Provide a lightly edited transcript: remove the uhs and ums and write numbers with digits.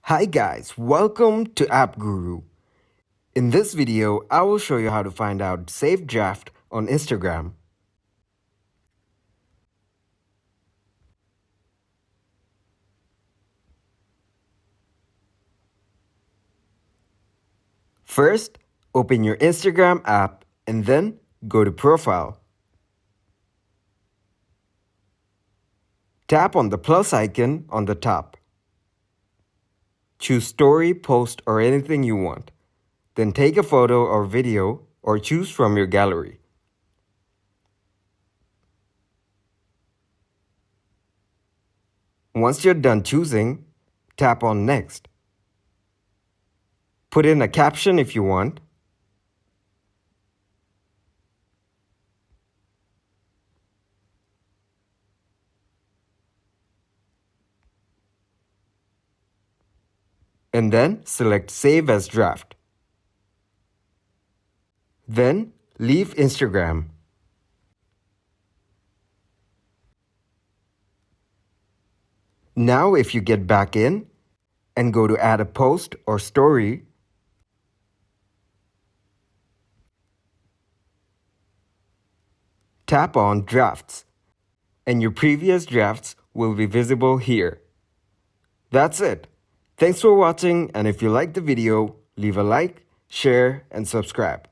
Hi guys, welcome to App Guru. In this video, I will show you how to find out saved draft on Instagram. First, open your Instagram app and then go to Profile. Tap on the plus icon on the top. Choose Story, Post, or anything you want. Then take a photo or video or choose from your gallery. Once you're done choosing, tap on Next. Put in a caption if you want. And then select Save as Draft. Then leave Instagram. Now if you get back in and go to add a post or story, tap on Drafts and your previous drafts will be visible here. That's it. Thanks for watching, and if you liked the video, leave a like, share, and subscribe.